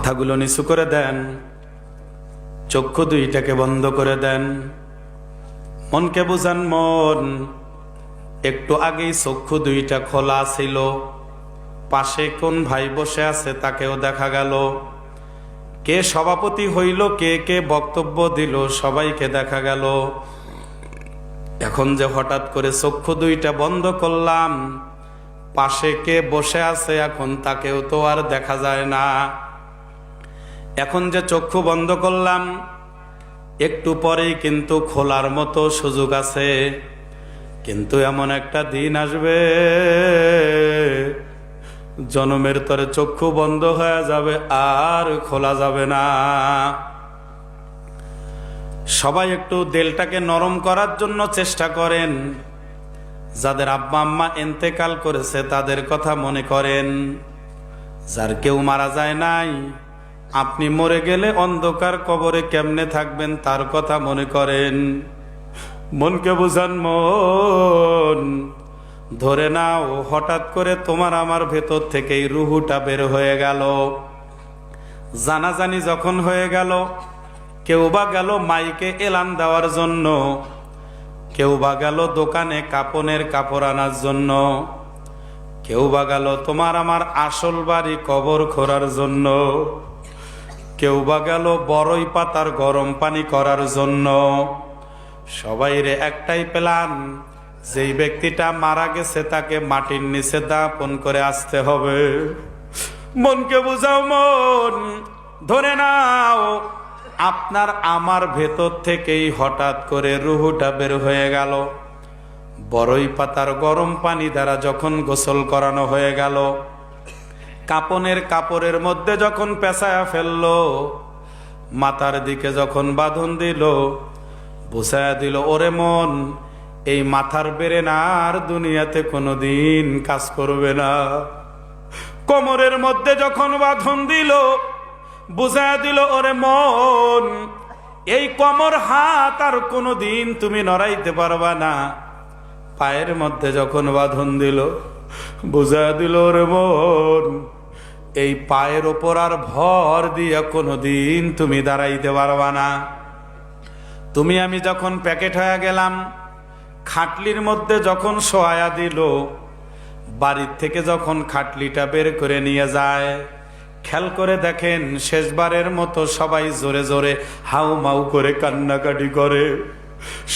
মাথাগুলো নিচু করে দেন, চক্ষু দুইটাকে বন্ধ করে দেন, মনকে বুঝান। মন, একটু আগেই চক্ষু দুইটা খোলা ছিল, পাশে কোন ভাই বসে আছে তাকেও দেখা গেল, কে সভাপতি হইল, কে কে বক্তব্য দিল, সবাইকে দেখা গেল। এখন যে হঠাৎ করে চক্ষু দুইটা বন্ধ করলাম, পাশে কে বসে আছে এখন তাকেও তো আর দেখা যায় না। এখন যে চক্ষু বন্ধ করলাম, একটু পরেই কিন্তু খোলার মতো সুযোগ আছে। কিন্তু এমন একটা দিন আসবে, জনমের তরে চক্ষু বন্ধ হয়ে যাবে, আর খোলা যাবে না। সবাই একটু দিলটাকে নরম করার জন্য চেষ্টা করেন। যাদের আব্বা আম্মা ইন্তেকাল করেছে তাদের কথা মনে করেন। যার কেউ মারা যায় নাই, আপনি মরে গেলে অন্ধকার কবরে কেমনে থাকবেন তার কথা মনে করেন। মনকে বুঝান। মন, ধরে নাও হঠাৎ করে তোমার আমার ভেতর থেকেই রুহুটা বের হয়ে গেল। জানাজানি যখন হয়ে গেল, কেউ বা গেল মাইকে এলান দেওয়ার জন্য, কেউ বা গেল দোকানে কাপনের কাপড় আনার জন্য, কেউ বা গেল তোমার আমার আসল বাড়ি কবর খোঁড়ার জন্য, কেউ বা গেল বড়ই পাতার গরম পানি করার জন্য। সবাইরে একটাই প্ল্যান, যেই ব্যক্তিটা মারা গেছে তাকে মাটির নিচে দাপন করে আসতে হবে। মনকে বুঝাও। মন, ধরে নাও আপনার আমার ভেতর থেকেই হঠাৎ করে রুহুটা বের হয়ে গেল। বড়ই পাতার গরম পানি দ্বারা যখন গোসল করানো হয়ে গেল, কাপনের কাপড়ের মধ্যে যখন পেঁচায়া ফেললো, মাথার দিকে যখন বাঁধন দিল, বুঝায়া দিল, ওরে মন, এই মাথার বেরেন আর দুনিয়াতে কোনোদিন কাজ করবে না। কোমরের মধ্যে যখন বাঁধন দিল, বুঝায়া দিল, ওরে মন, এই কোমর হাত আর কোনোদিন তুমি নড়াইতে পারবা না। পায়ের মধ্যে যখন বাঁধন দিল, বুঝায়া দিল, ওরে মন, এই পায়ের ওপর আর ভর দিয়ে কোনোদিন তুমি দাঁড়াইতে পারবা না। তুমি আমি যখন প্যাকেট হয়ে গেলাম, খাটলির মধ্যে যখন শোয়া দিল, বাড়ির থেকে যখন খাটলিটা বের করে নিয়ে যায়, খেয়াল করে দেখেন শেষবারের মতো সবাই জোরে জোরে হাউ মাউ করে কান্নাকাটি করে।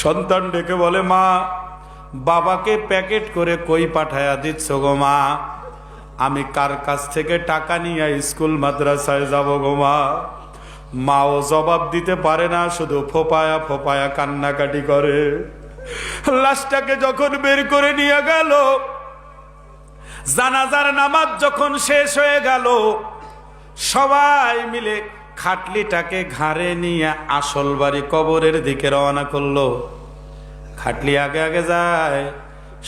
সন্তান ডেকে বলে, মা, বাবাকে প্যাকেট করে কই পাঠায়া দিচ্ছ গো মা? আমি কার কাছ থেকে টাকা নিয়ে স্কুল মাদ্রাসায় যাব গো মা? মাও জবাব দিতে পারে না, শুধু ফোপায়া ফোপায়া কান্নাকাটি করে। লাশটাকে যখন বের করে নিয়ে গেল, জানাজার নামাজ যখন শেষ হয়ে গেল, সবাই মিলে খাটলিটাকে ঘাড়ে নিয়ে আসল বাড়ি কবরের দিকে রওনা করলো। খাটলি আগে আগে যায়,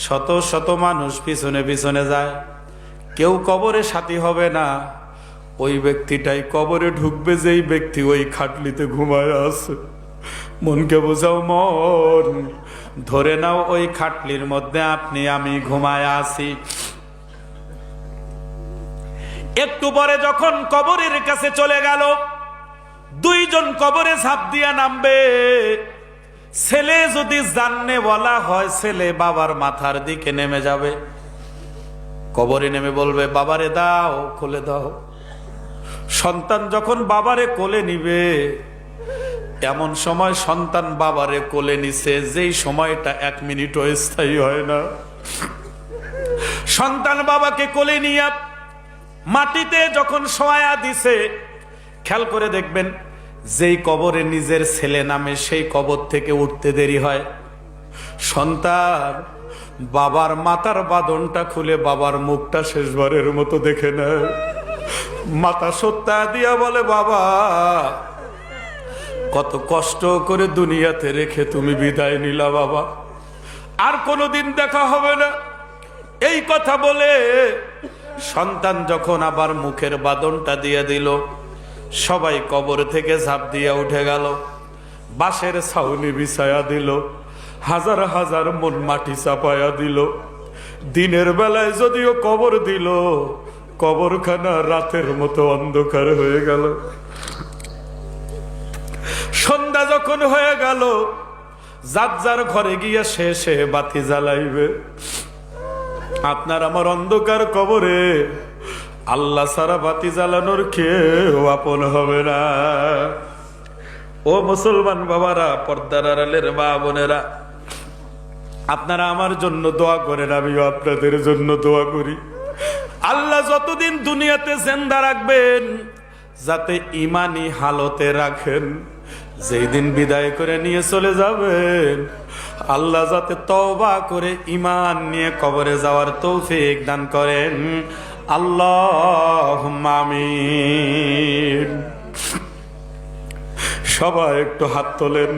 শত শত মানুষ পিছনে পিছনে যায়। কেউ কবরে সাথী হবে না, ওই ব্যক্তিটাই কবরে ঢুকবে যেই ব্যক্তি ওই খাটলিতে ঘুমায় আছে। মনকে বোঝাও। মন, ধরে নাও ওই খাটলির মধ্যে আপনি আমি ঘুমায় আছি। একটু পরে যখন কবরের কাছে চলে গেল, দুইজন কবরে ঝাঁপ দিয়া নামবে। ছেলে যদি জাননে বলা হয়, ছেলে বাবার মাথার দিকে নেমে যাবে, কবরে নেমে বলবে, বাবারে দাও, কোলে দাও। সন্তান যখন বাবারে কোলে নিবে, এমন সময় সন্তান বাবারে কোলে নিছে যেই সময়টা 1 মিনিটও স্থায়ী হয় না। সন্তান বাবাকে কোলে নিয়ে মাটিতে যখন শোয়া দিছে, খেয়াল করে দেখবেন যেই কবরে নিজের ছেলে নামে সেই কবর থেকে উঠতে দেরি হয়। সন্তান বাবার মাথার বাঁধনটা খুলে বাবার মুখটা শেষবারের মতো দেখে নেয়। মাথা সত্তা দিয়া বলে, বাবা, কত কষ্ট করে দুনিয়াতে রেখে তুমি বিদায় নিলা বাবা, আর কোনোদিন দেখা হবে না। এই কথা বলে সন্তান যখন আবার মুখের বাঁধনটা দিয়ে দিল, সবাই কবর থেকে ঝাঁপ দিয়ে উঠে গেল। বাঁশের ছাউনি বিছায়া দিল, হাজার হাজার মন মাটি চাপায়া দিল। দিনের বেলায় যদিও কবর দিল, কবরখানা রাতের মতো অন্ধকার হয়ে গেল। সন্ধ্যা যখন হয়ে গেল, যার যার ঘরে গিয়া সে বাতি জ্বালাইবে। আপনার আমার অন্ধকার কবরে আল্লাহ সারা বাতি জ্বালানোর কেউ আপন হবে না। ও মুসলমান বাবারা, পর্দার আড়ালের মা বোনেরা, আপনারা আমার জন্য দোয়া করেন, আমিও আপনাদের জন্য দোয়া করি। আল্লাহ যতদিন দুনিয়াতে জিন্দা রাখবেন, যাতে ইমানি হালতে রাখেন। যেই দিন বিদায় করে নিয়ে চলে যাবেন, আল্লাহ যাতে তওবা করে ঈমান নিয়ে কবরে যাওয়ার তৌফিক দান করেন। আল্লাহুম্মা আমিন। সবাই একটু হাত তোলেন,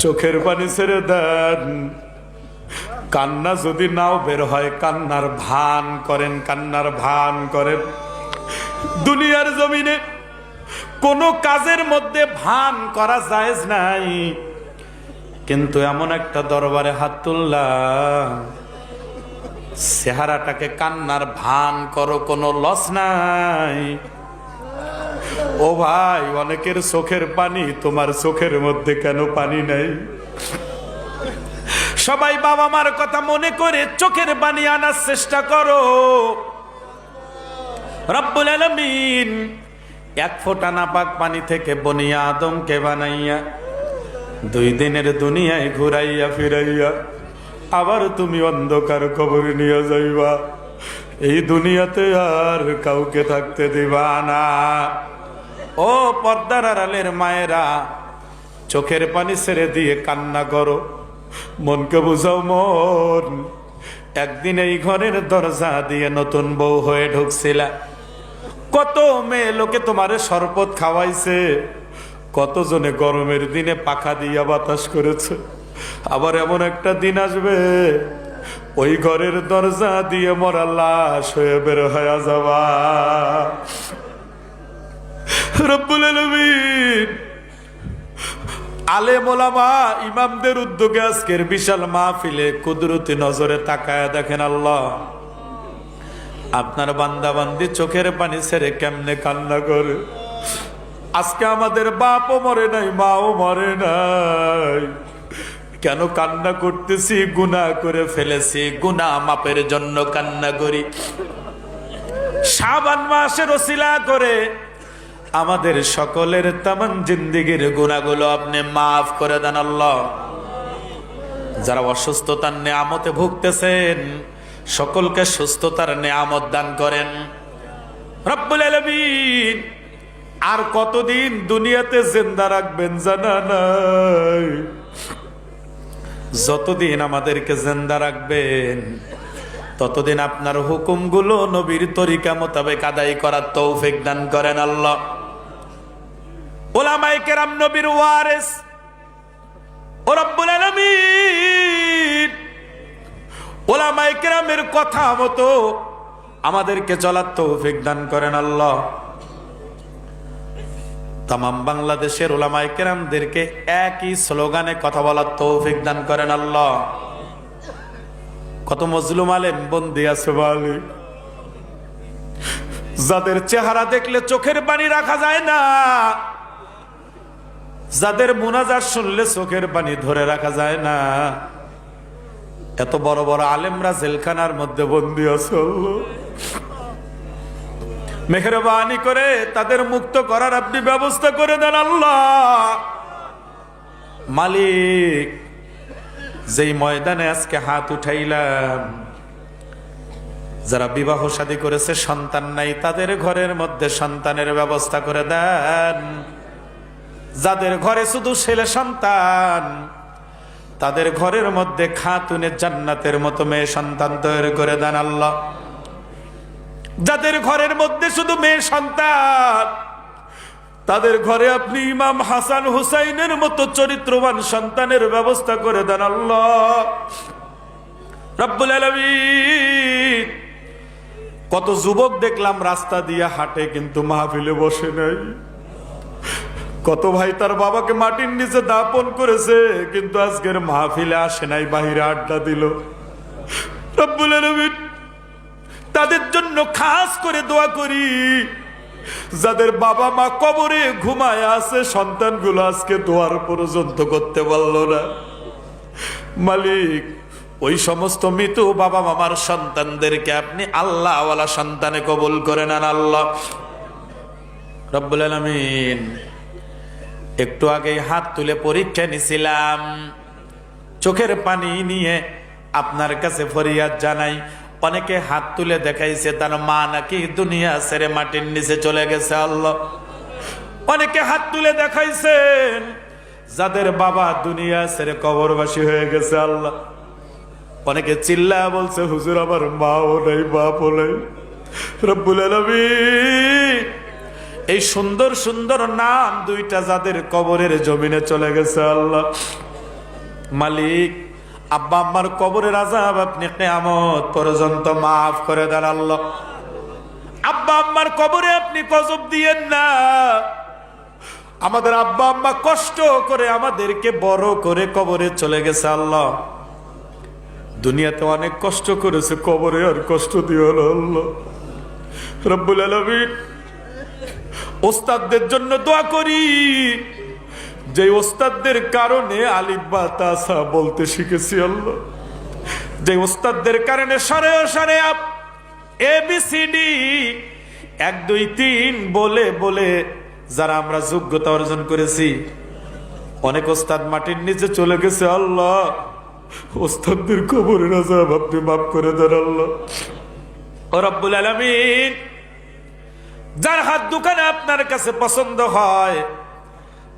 চোখের পানি ছেড়ে দেন। কান্না যদি নাও বের হয়, কান্নার ভান করেন, কান্নার ভান করেন। দুনিয়ার জমিনে কোন কাজের মধ্যে ভান করা জায়েজ নাই, কিন্তু এমন একটা দরবারে হাত তুললাম, চেহারাটাকে কান্নার ভান করো, কোনো লস নাই। ও ভাই, অনেকের চোখের পানি, তোমার চোখের মধ্যে কেন পানি নাই? সবাই বাবা মার কথা মনে করে চোখের পানি আনার চেষ্টা করো। রব্বুল আলামিন এক ফোঁটা নাপাক পানি থেকে বনিয়া আদমকে বানাইয়া 2 দিনের দুনিয়ায় ঘুরাইয়া ফিরাইয়া আবার তুমি অন্ধকার কবরে নিয়ে যাইবা। এই দুনিয়াতে আর কাউকে থাকতে দিবা না। ও পর্দার আড়ালের মায়েরা, চোখের পানি ছেড়ে দিয়ে কান্না করো, মনকে বুঝাও। মন, একদিন এই ঘরের দরজা দিয়ে নতুন বউ হয়ে ঢুকছিলা, কত মেয়ে লোকে তোমারে শরবত খাওয়াইছে, কতজনে গরমের দিনে পাখা দিয়া বাতাস করেছে। আবার এমন একটা দিন আসবে, ওই ঘরের দরজা দিয়ে মরা লাশ হয়ে বের হয়ে যাবা। রব্বুল আলামিন আলেম ওলামা ইমামদের উদ্যোগে আজকের বিশাল মাহফিলে কুদরতি নজরে তাকায়া দেখেন, আল্লাহ আপনার বান্দা বান্দি চোখের পানি ছেড়ে কেমনে কান্না করে। আজকে আমাদের বাপও মরে নাই, মাও মরে নাই, কেন কান্না করতেছি? গুনাহ করে ফেলেছি, গুনাহ মাপের জন্য কান্না করি। শাবান মাসের ওসিলা করে আমাদের সকলের তামাম জিন্দেগির গুনাহগুলো আপনি মাফ করে দেন আল্লাহ। যারা অসুস্থতার নেয়ামতে ভুগতেছেন, সকলকে সুস্থতার নেয়ামত দান করেন রব্বুল আলামিন। আর কতদিন দুনিয়াতে জিন্দা রাখবেন জানা নাই। যতদিন আমাদেরকে জিন্দা রাখবেন, ততদিন আপনার হুকুমগুলো নবীর তরিকা মোতাবেক আদায় করার তৌফিক দান করেন আল্লাহ। উলামায়ে কেরাম নবীর ওয়ারিস, ও রব্বুল আলামিন উলামায়ে কেরামের কথা মতো আমাদেরকে চলার তৌফিক দান করেন আল্লাহ। তামাম বাংলাদেশের উলামায়ে কেরামদেরকে একই স্লোগানে কথা বলার তৌফিক দান করেন আল্লাহ। কত মজলুম আলেম বন্দী আছে মালিক, যাদের চেহারা দেখলে চোখের পানি রাখা যায় না, যাদের মুনাজাত শুনলে চোখের পানি ধরে রাখা যায় না, এত বড় বড় আলেমরা জেলখানার মধ্যে বন্দী আছে। মেহেরবানি করে তাদের মুক্ত করার আপনি ব্যবস্থা করে দেন আল্লাহ। মালিক, যেই ময়দানে আজকে হাত উঠাইলাম, যারা বিবাহ শাদী করেছে সন্তান নাই, তাদের ঘরের মধ্যে সন্তানের ব্যবস্থা করে দেন। যাদের ঘরে শুধু ছেলে সন্তান, তাদের ঘরের মধ্যে খাতুনে জান্নাতের মতো মেয়ে সন্তান তৈরি করে দেন আল্লাহ। যাদের ঘরের মধ্যে শুধু মেয়ে সন্তান, তাদের ঘরে আপনি ইমাম হাসান হুসাইনের মতো চরিত্রবান সন্তানের ব্যবস্থা করে দেন আল্লাহ রব্বুল আলামিন। কত যুবক দেখলাম রাস্তা দিয়ে হাঁটে, কিন্তু মাহফিলে বসে নাই। কত ভাই তার বাবাকে মাটির নিচে দাপন করেছে, কিন্তু আজকের মাহফিলে আসে নাই, বাহিরে আড্ডা দিল। রব্বুল আলামিন তাদের জন্য খাস করে দোয়া করি যাদের বাবা মা কবরে ঘুমায় আছে, সন্তানগুলো আজকে দোয়ার পর্যন্ত করতে পারলো না। মালিক, ওই সমস্ত মৃত বাবা মামার সন্তানদেরকে আপনি আল্লাহওয়ালা সন্তানে কবুল করে নেন আল্লাহ রব্বুল আলামিন। একটু আগে হাত তুলে পরীক্ষা নিছিলাম, চোখের পানি নিয়ে আপনার কাছে ফরিয়াদ জানাই। অনেকে হাত তুলে দেখাইছে তার মা নাকি দুনিয়া ছেড়ে মাটির নিচে চলে গেছে আল্লাহ। অনেকে হাত তুলে দেখাইছেন যাদের বাবা দুনিয়া ছেড়ে কবরবাসী হয়ে গেছে আল্লাহ। অনেকে চিল্লা বলছে হুজুর আমার মাও নাই বাপও নাই। রব্বুল আলামিন, এই সুন্দর সুন্দর নাম দুইটা যাদের কবরের জমিনে চলে গেছে আল্লাহ, মালিক আব্বা আম্মার কবরের আযাব আপনি কিয়ামত পর্যন্ত মাফ করে দেন আল্লাহ। আব্বা আম্মার কবরে আপনি গজব দিয়েন না। আমাদের আব্বা আম্মা কষ্ট করে আমাদেরকে বড় করে কবরে চলে গেছে আল্লাহ। দুনিয়াতে অনেক কষ্ট করেছে, কবরে আর কষ্ট দিও না আল্লাহ রব্বুল আলামিন। ওস্তাদদের জন্য দোয়া করি, যে ওস্তাদদের কারণে আলিফ বা তা সা বলতে শিখেছি আল্লাহ। যে ওস্তাদদের কারণে সরে সরে ABCD 1 2 3 বলে বলে যারা আমরা যোগ্যতা অর্জন করেছি, অনেক ওস্তাদ মাটির নিচে চলে গেছে আল্লাহ। ওস্তাদদের কবরের আযাব আপনি মাফ করে দেন আল্লাহ ও রব্বুল আলামিন। যার হাত দোকানে আপনার কাছে পছন্দ হয়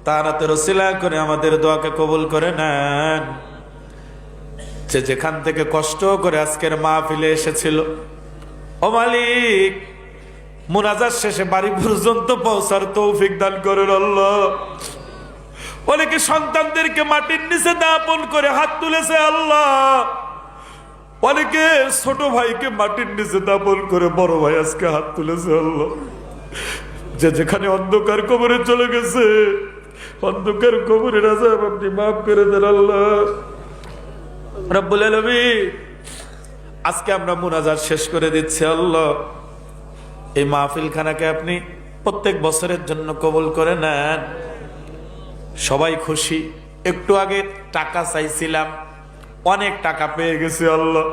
তার হাতের ওসিলা করে আমাদের দোয়াকে কবুল করে নেন। যে যেখান থেকে কষ্ট করে আজকের মাহফিলে এসেছিল, ও মালিক মুনাজাত শেষে বাড়ি পর্যন্ত পৌঁছার তৌফিক দান করেন আল্লাহ। অনেকে সন্তানদেরকে মাটির নিচে দাপন করে হাত তুলেছে আল্লাহ। অনেকে ছোট ভাইকে মাটির নিচে দাপন করে বড় ভাই আজকে হাত তুলেছে আল্লাহ। যে যেখানে অন্ধকার কবরে চলে গেছে, অন্ধকার কবরের আযাব আপনি মাফ করে দেন আল্লাহ রব্বুল আলামিন। আজকে আমরা মুনাজাত শেষ করে দিচ্ছি আল্লাহ। এই মাহফিলখানাকে আপনি প্রত্যেক বছরের জন্য কবুল করে নেন। সবাই খুশি। একটু আগে টাকা চাইছিলাম, অনেক টাকা পেয়ে গেছি আল্লাহ।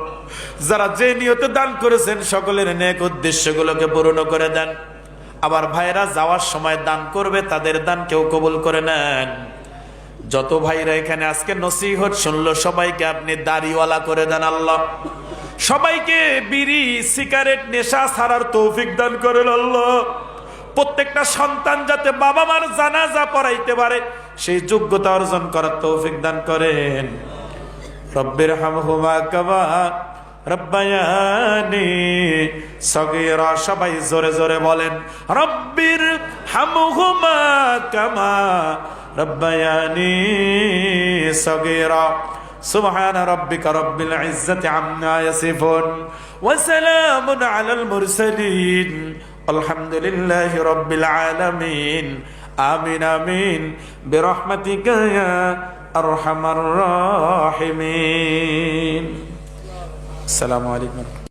যারা যে নিয়তে দান করেছেন সকলের নেক উদ্দেশ্যগুলোকে পূর্ণ করে দেন। আবার ভাইরা যাওয়ার সময় দান করবে, তাদের দান কেউ কবুল করে নেন। যত ভাইরা এখানে আজকে নসিহত শুনলো সবাইকে আপনি দাড়িওয়ালা করে দেন আল্লাহ। সবাইকে বিড়ি সিগারেট নেশা ছাড়ার তৌফিক দান করেন আল্লাহ। প্রত্যেকটা সন্তান যাতে বাবা মার জানাজা পড়াইতে পারে সেই যোগ্যতা অর্জন করার তৌফিক দান করেন। রব্বির হামহুমা কামা রব্বায়ানি সগীরা। সবাই জোরে জোরে বলেন রব্বির হামহুমা কামা রব্বায়ানি সগীরা। সুবহান রাব্বিকা রব্বিল ইজ্জাতি আম্মা ইয়াসিফুন ওয়া সালামুন আলাল মুরসালিন আলহামদুলিল্লাহি রাব্বিল আলামিন। আমিন আমিন বিরহমাতিকা ইয়া আরহামার রাহিমিন। আসসালামু আলাইকুম।